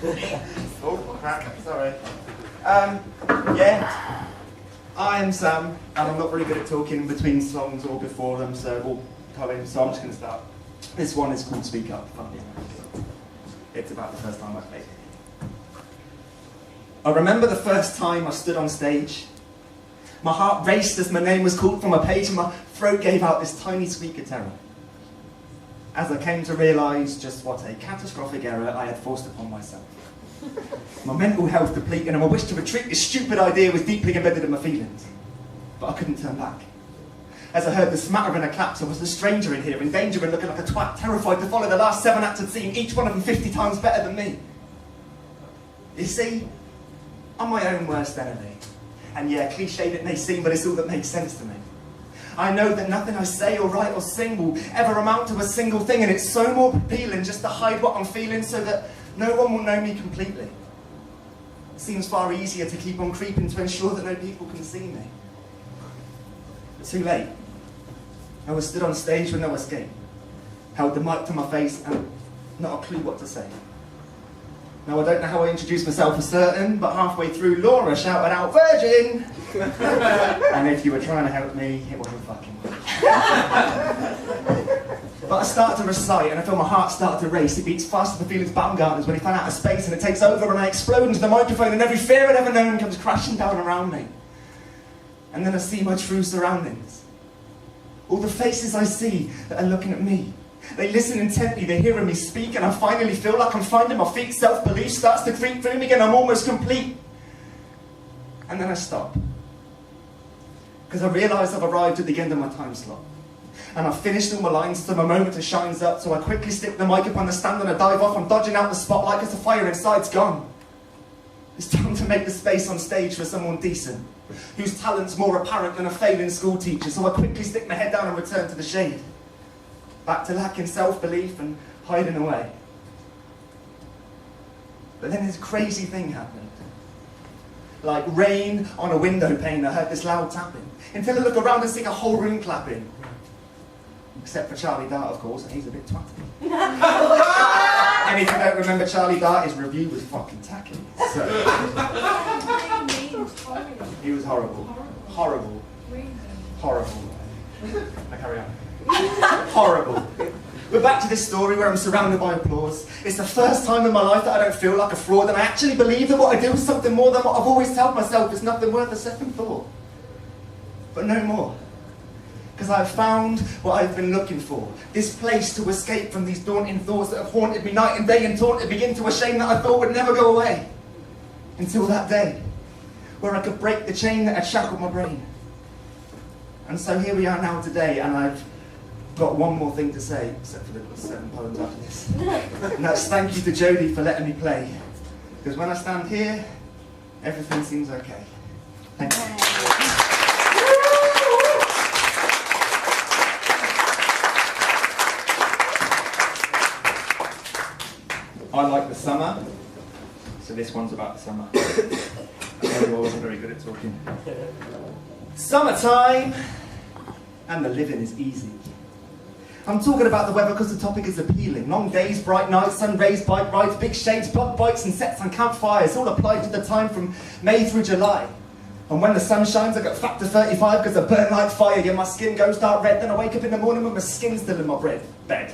Oh, crap, sorry. Yeah, I am Sam, and I'm not very good at talking in between songs or before them, so I'm just going to start. This one is called Speak Up. It's about the first time I played it. I remember the first time I stood on stage. My heart raced as my name was called from a page, and my throat gave out this tiny squeak of terror, as I came to realise just what a catastrophic error I had forced upon myself. My mental health depleted, and my wish to retreat this stupid idea was deeply embedded in my feelings. But I couldn't turn back. As I heard the smattering of claps, I was the stranger in here, in danger and looking like a twat, terrified to follow the last 7 acts I'd seen, each one of them 50 times better than me. You see, I'm my own worst enemy. And yeah, cliched it may seem, but it's all that makes sense to me. I know that nothing I say or write or sing will ever amount to a single thing, and it's so more appealing just to hide what I'm feeling so that no one will know me completely. It seems far easier to keep on creeping to ensure that no people can see me. But too late. I was stood on stage with no escape, held the mic to my face and not a clue what to say. Now I don't know how I introduced myself for certain, but halfway through Laura shouted out, "Virgin!" And if you were trying to help me, it wasn't fucking working. But I started to recite and I feel my heart start to race. It beats faster than Felix Baumgartner's when he fell out of space, and it takes over and I explode into the microphone and every fear I'd ever known comes crashing down around me. And then I see my true surroundings. All the faces I see that are looking at me. They listen intently, they're hearing me speak, and I finally feel like I'm finding my feet. Self-belief starts to creep through me again, I'm almost complete. And then I stop. Because I realise I've arrived at the end of my time slot. And I've finished all my lines, so my moment shines up, so I quickly stick the mic up on the stand and I dive off. I'm dodging out the spotlight because the fire inside's gone. It's time to make the space on stage for someone decent, whose talent's more apparent than a failing school teacher, so I quickly stick my head down and return to the shade. Back to lacking self-belief and hiding away. But then this crazy thing happened. Like rain on a window pane, I heard this loud tapping. Until I look around and see a whole room clapping. Except for Charlie Dart, of course, and he's a bit twatty. And if you don't remember Charlie Dart, his review was fucking tacky. So. He was horrible. Horrible. Horrible. Now carry on. Horrible. But back to this story where I'm surrounded by applause. It's the first time in my life that I don't feel like a fraud, and I actually believe that what I do is something more than what I've always told myself is nothing worth a second thought. But no more. Because I've found what I've been looking for. This place to escape from these daunting thoughts that have haunted me night and day and taunted me into a shame that I thought would never go away. Until that day, where I could break the chain that had shackled my brain. And so here we are now today, and I've got one more thing to say, except for the 7 poems after this. And that's thank you to Jodi for letting me play. Because when I stand here, everything seems okay. Thank you. I like the summer, so this one's about the summer. I wasn't very good at talking. Summertime, and the living is easy. I'm talking about the weather because the topic is appealing. Long days, bright nights, sun rays, bike rides, big shades, bug bites and sets and campfires, all applied to the time from May through July. And when the sun shines, I get factor 35 because I burn like fire. Yeah, my skin goes dark red, then I wake up in the morning with my skin still in my bed.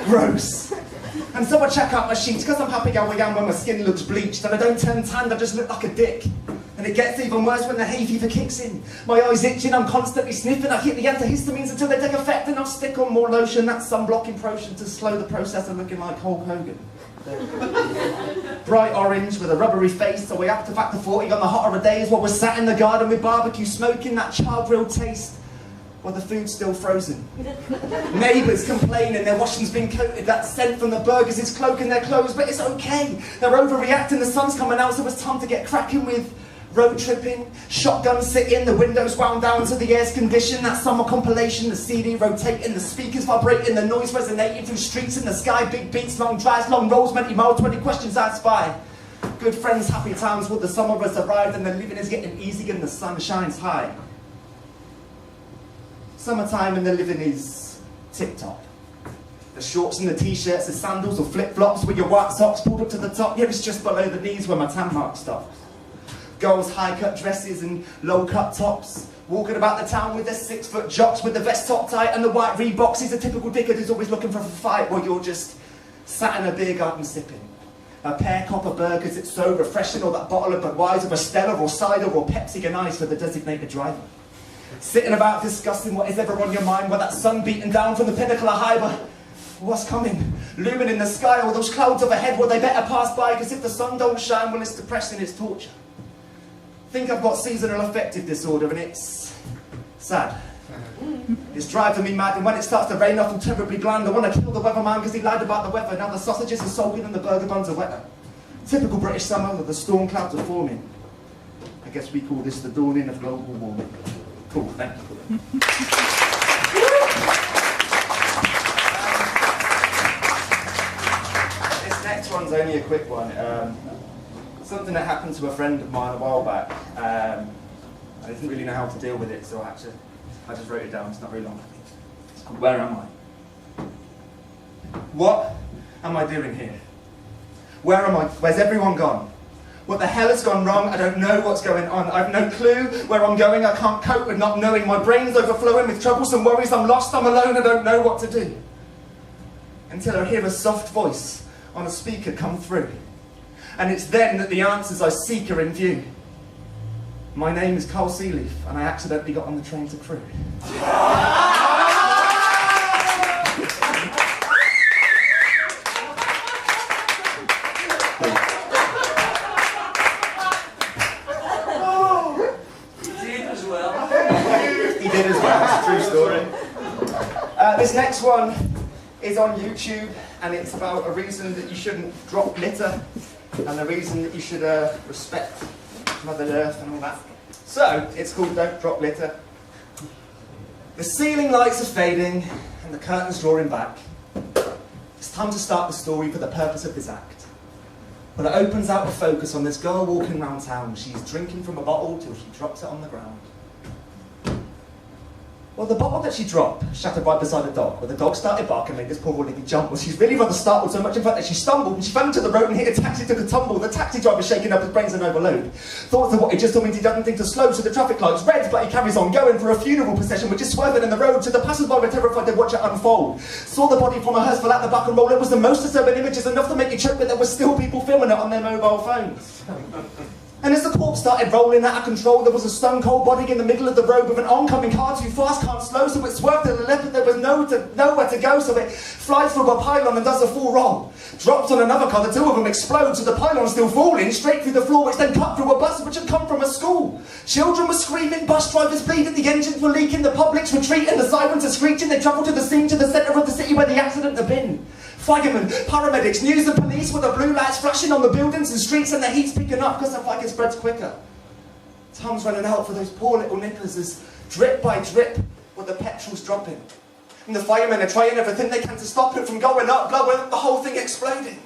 Gross. And so I check out my sheets because I'm happy how I am when my skin looks bleached. And I don't turn tanned, I just look like a dick. And it gets even worse when the hay fever kicks in. My eyes itching, I'm constantly sniffing. I hit the antihistamines until they take effect, and I'll stick on more lotion, that sunblocking potion to slow the process of looking like Hulk Hogan. Bright orange with a rubbery face, so we up to factor 40 on the hotter of days while we're sat in the garden with barbecue smoking, that char grilled taste while the food's still frozen. Neighbours complaining their washing's been coated, that scent from the burgers is cloaking their clothes, but it's okay. They're overreacting, the sun's coming out, so it's time to get cracking with road tripping, shotgun sitting, the windows wound down to the air's condition, that summer compilation, the CD rotating, the speakers vibrating, the noise resonating through streets in the sky, big beats, long drives, long rolls, many miles, 20 questions I spy. Good friends, happy times, well the summer has arrived and the living is getting easy and the sun shines high. Summertime and the living is tip-top. The shorts and the t-shirts, the sandals or flip-flops with your white socks pulled up to the top. Yeah, it's just below the knees where my tan mark stops. Girls high-cut dresses and low-cut tops, walking about the town with their 6-foot jocks with the vest top tight and the white Reeboks. He's a typical dickhead who's always looking for a fight while you're just sat in a beer garden sipping. A pear copper burgers, it's so refreshing, or that bottle of Budweiser or Stella or cider or Pepsi and ice for the designated driver. Sitting about discussing what is ever on your mind, with that sun beating down from the pinnacle of high, but what's coming? Looming in the sky, all those clouds overhead, well they better pass by, because if the sun don't shine, well it's depressing, it's torture. Think I've got seasonal affective disorder and it's sad. It's driving me mad, and when it starts to rain, I feel terribly bland. I want to kill the weatherman because he lied about the weather. Now the sausages are soggy and the burger buns are wetter. Typical British summer, the storm clouds are forming. I guess we call this the dawning of global warming. Cool, thank you. This next one's only a quick one. Something that happened to a friend of mine a while back. I didn't really know how to deal with it, so I just wrote it down. It's not very long. It's called Where Am I? What am I doing here? Where am I? Where's everyone gone? What the hell has gone wrong? I don't know what's going on. I've no clue where I'm going. I can't cope with not knowing. My brain's overflowing with troublesome worries. I'm lost, I'm alone, I don't know what to do. Until I hear a soft voice on a speaker come through. And it's then that the answers I seek are in view. My name is Carl Sealeaf, and I accidentally got on the train to Crewe. He did as well, it's a true story. This next one is on YouTube, and it's about a reason that you shouldn't drop litter, and the reason that you should respect Mother Earth and all that. So, it's called Don't Drop Litter. The ceiling lights are fading, and the curtains drawing back. It's time to start the story for the purpose of this act. But it opens out a focus on this girl walking around town. She's drinking from a bottle till she drops it on the ground. Well, the bottle that she dropped shattered right beside a dog. Well, the dog started barking and made this poor lady jump. Well, she's really rather startled, so much in fact that she stumbled and she fell into the road and hit a taxi, took a tumble. The taxi driver shaking up his brains and overload. Thoughts of what he just told means he doesn't think to slow, so the traffic light's red, but he carries on going for a funeral procession, which is swerving in the road. So the passers-by were terrified they'd watch it unfold. Saw the body from a hearse fall out the back and roll. It was the most disturbing images, enough to make you choke, but there were still people filming it on their mobile phones. And as the corpse started rolling out of control, there was a stone-cold body in the middle of the road with an oncoming car too fast, can't slow, so it swerved to the left, but there was nowhere to go, so it flies through a pylon and does a full roll. Drops on another car, the two of them explode, so the pylon's still falling, straight through the floor, which then cut through a bus which had come from a school. Children were screaming, bus drivers bleeding, the engines were leaking, the public's retreating, the sirens are screeching, they travelled to the scene, to the centre of the city where the accident had been. Firemen, paramedics, news and police with the blue lights flashing on the buildings and streets, and the heat's picking up because the fire spreads quicker. Time's running out for those poor little nippers as drip by drip with the petrol's dropping. And the firemen are trying everything they can to stop it from going up, blowing up, the whole thing exploding.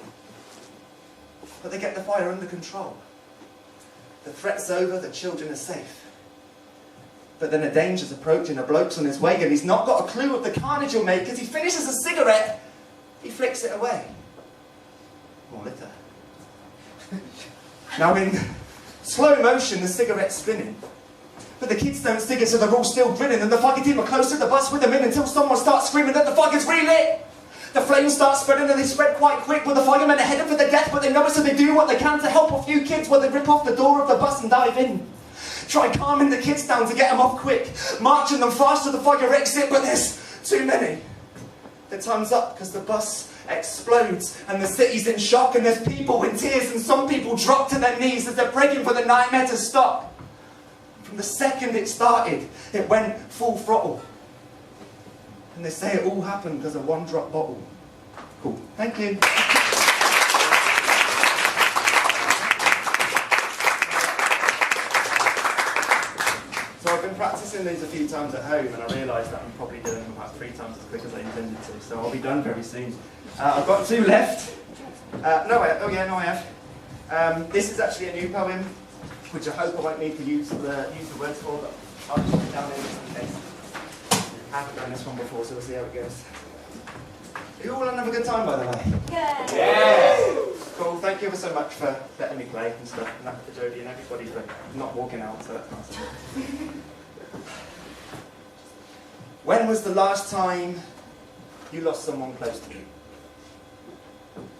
But they get the fire under control. The threat's over, the children are safe. But then a danger's approaching, a bloke's on his way, and he's not got a clue of the carnage he'll make. As he finishes a cigarette, he flicks it away. More litter. Now in slow motion, the cigarette's spinning. But the kids don't stick it, so they're all still grinning, and the fire team are close to the bus with them in until someone starts screaming that the fire's relit. The flames start spreading, and they spread quite quick, with the firemen are headed for the death, but they know it, so they do what they can to help a few kids while they rip off the door of the bus and dive in. Try calming the kids down to get them off quick, marching them fast to the fire exit, but there's too many. The time's up because the bus explodes and the city's in shock, and there's people in tears, and some people drop to their knees as they're begging for the nightmare to stop. From the second it started, it went full throttle. And they say it all happened because of one drop bottle. Cool. Thank you. So I've been practicing these a few times at home, and I realised that I'm probably doing them about 3 times as quick as I intended to, so I'll be done very soon. I've got 2 left. I have. This is actually a new poem, which I hope I won't need to use the words for, but I'll just put it down here just in case. I haven't done this one before, so we'll see how it goes. Are you all having a good time, by the way? Yeah. Yes! Cool, thank you ever so much for letting me play and stuff, and that for Jodi and everybody for not walking out, so that's nice. When was the last time you lost someone close to you?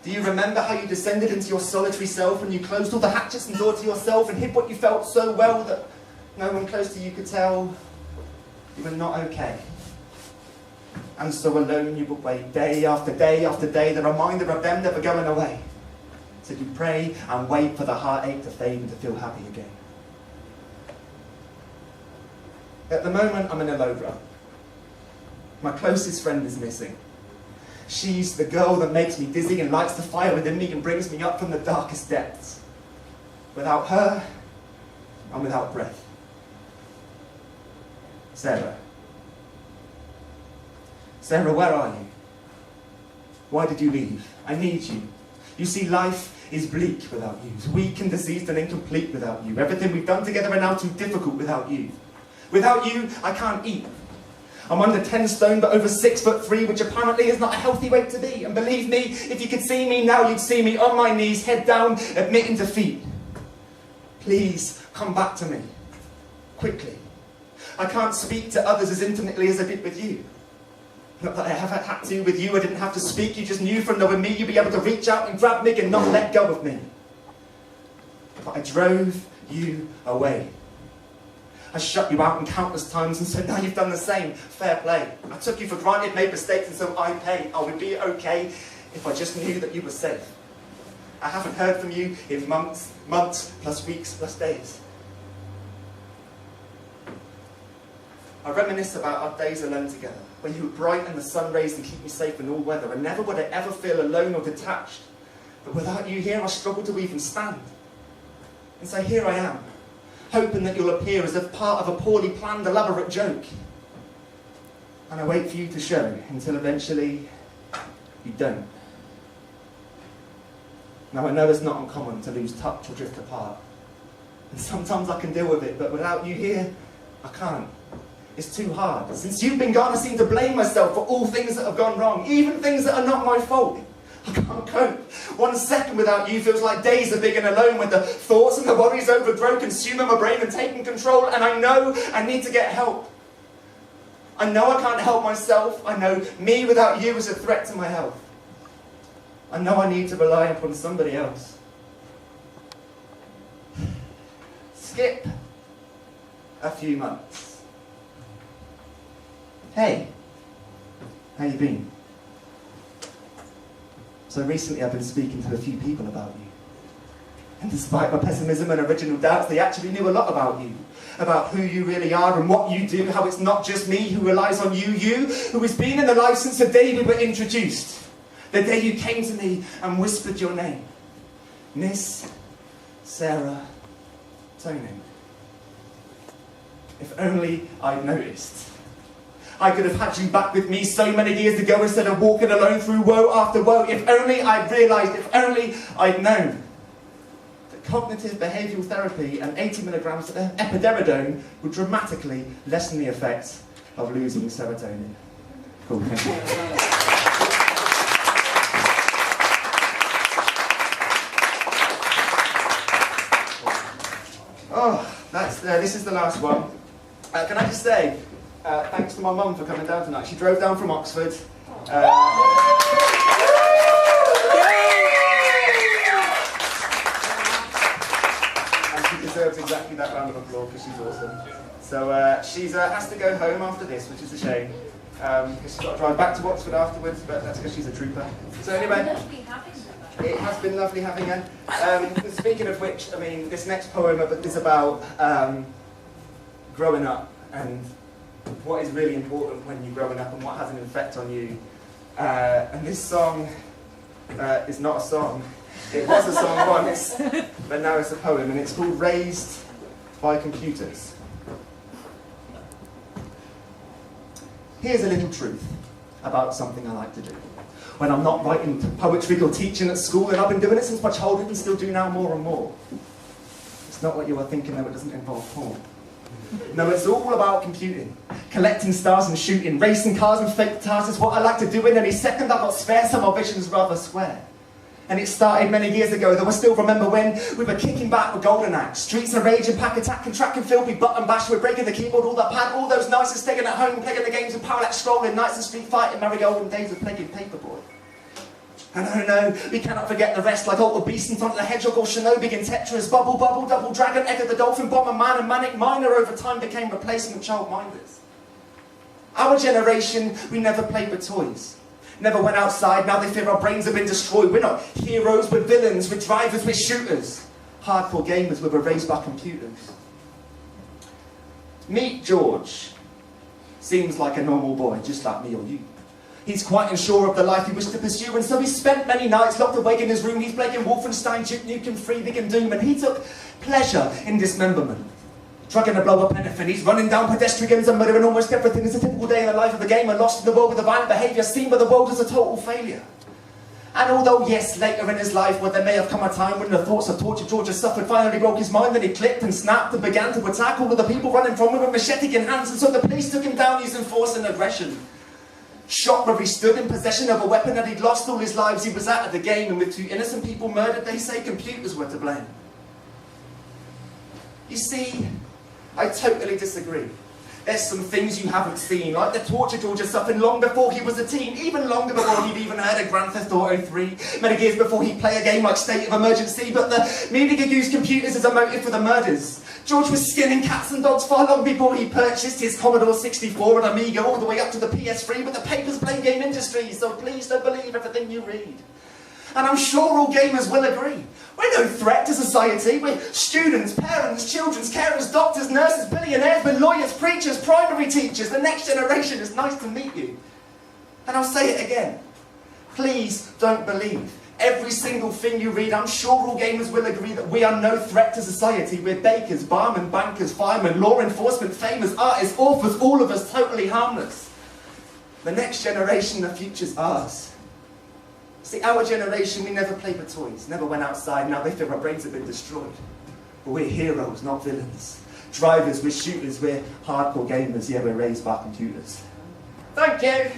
Do you remember how you descended into your solitary self and you closed all the hatches and door to yourself and hid what you felt so well that no one close to you could tell you were not okay? And so alone you would wait day after day after day, the reminder of them never going away. So you pray and wait for the heartache to fade and to feel happy again. At the moment I'm in a low run. My closest friend is missing. She's the girl that makes me dizzy and lights the fire within me and brings me up from the darkest depths. Without her, I'm without breath. Sarah. Sarah, where are you? Why did you leave? I need you. You see, life is bleak without you. It's weak and diseased and incomplete without you. Everything we've done together are now too difficult without you. Without you, I can't eat. I'm under 10 stone, but over 6'3", which apparently is not a healthy way to be. And believe me, if you could see me now, you'd see me on my knees, head down, admitting defeat. Please, come back to me. Quickly. I can't speak to others as intimately as I did with you. Not that I ever had to with you, I didn't have to speak, you just knew from knowing me you'd be able to reach out and grab me and not let go of me. But I drove you away. I shut you out in countless times and so now you've done the same. Fair play. I took you for granted, made mistakes and so I pay. I would be okay if I just knew that you were safe. I haven't heard from you in months plus weeks plus days. I reminisce about our days alone together, when you would brighten the sun rays and keep me safe in all weather, and never would I ever feel alone or detached. But without you here, I struggle to even stand. And so here I am, hoping that you'll appear as if part of a poorly planned, elaborate joke. And I wait for you to show, until eventually, you don't. Now I know it's not uncommon to lose touch or drift apart. And sometimes I can deal with it, but without you here, I can't. It's too hard. Since you've been gone, I seem to blame myself for all things that have gone wrong, even things that are not my fault. I can't cope. 1 second without you feels like days of being alone, with the thoughts and the worries overgrow, consuming my brain and taking control, and I know I need to get help. I know I can't help myself. I know me without you is a threat to my health. I know I need to rely upon somebody else. Skip a few months. Hey, how you been? So recently I've been speaking to a few people about you. And despite my pessimism and original doubts, they actually knew a lot about you. About who you really are and what you do, how it's not just me who relies on you, you who has been in the life since the day we were introduced. The day you came to me and whispered your name. Miss Sarah Tonin. If only I'd noticed. I could have had you back with me so many years ago instead of walking alone through woe after woe. If only I'd realised, if only I'd known that cognitive behavioural therapy and 80 milligrams of epideridone would dramatically lessen the effects of losing serotonin. Cool, thank you. Oh, this is the last one. Can I just say, thanks to my mum for coming down tonight. She drove down from Oxford. And she deserves exactly that round of applause because she's awesome. So she has to go home after this, which is a shame. Because she's got to drive back to Oxford afterwards, but that's because she's a trooper. So anyway, it has been lovely having her. Speaking of which, I mean, this next poem is about growing up and what is really important when you're growing up and what has an effect on you. And this song is not a song. It was a song once, but now it's a poem, and it's called Raised by Computers. Here's a little truth about something I like to do. When I'm not writing poetry or teaching at school, and I've been doing it since my childhood and still do now more and more. It's not what you are thinking, though, it doesn't involve porn. No, it's all about computing. Collecting stars and shooting, racing cars and fake guitars is what I like to do in any second I've got spare, so my vision's rather square. And it started many years ago, though I still remember when we were kicking back with Golden Axe. Streets of rage and pack attack and track and filthy button bash. We're breaking the keyboard, all that pad, all those nights of staying at home, playing the games of parallax scrolling, nights of street fighting, merry olden days of playing Paperboy. And oh no, we cannot forget the rest, like Alter Beast in front of the Hedgehog or Shinobi in Tetris, Bubble Bubble, Double Dragon, Egg of the Dolphin, Bomber Man and Manic Miner over time became replacement childminders. Our generation, we never played with toys. Never went outside, now they fear our brains have been destroyed. We're not heroes, we're villains, we're drivers, we're shooters. Hardcore gamers, we're raised by computers. Meet George. Seems like a normal boy, just like me or you. He's quite unsure of the life he wished to pursue, and so he spent many nights locked awake in his room. He's playing Wolfenstein, Duke Nukem 3, Big and Doom, and he took pleasure in dismemberment. Drugging a blow up anything, he's running down pedestrians and murdering almost everything. It's a typical day in the life of the gamer, lost in the world with the violent behaviour, seen by the world as a total failure. And although, yes, later in his life, where there may have come a time when the thoughts of torture George has suffered finally broke his mind, and he clicked and snapped and began to attack all of the people running from him with machete in hands, and so the police took him down using force and aggression. Shot where he stood in possession of a weapon that he'd lost all his lives. He was out of the game, and with 2 innocent people murdered, they say computers were to blame. You see, I totally disagree. There's some things you haven't seen, like the torture George has suffered long before he was a teen, even longer before he'd even heard of Grand Theft Auto 3, many years before he'd play a game like State of Emergency, but the media used computers as a motive for the murders. George was skinning cats and dogs far long before he purchased his Commodore 64 and Amiga all the way up to the PS3, but the papers blame game industry, so please don't believe everything you read. And I'm sure all gamers will agree. We're no threat to society. We're students, parents, children's carers, doctors, nurses, billionaires, we're lawyers, preachers, primary teachers. The next generation is nice to meet you. And I'll say it again. Please don't believe every single thing you read. I'm sure all gamers will agree that we are no threat to society. We're bakers, barmen, bankers, firemen, law enforcement, famous, artists, authors, all of us totally harmless. The next generation, the future's ours. See, our generation, we never played with toys, never went outside, now they feel our brains have been destroyed. But we're heroes, not villains. Drivers, we're shooters, we're hardcore gamers, yeah, we're raised by computers. Thank you!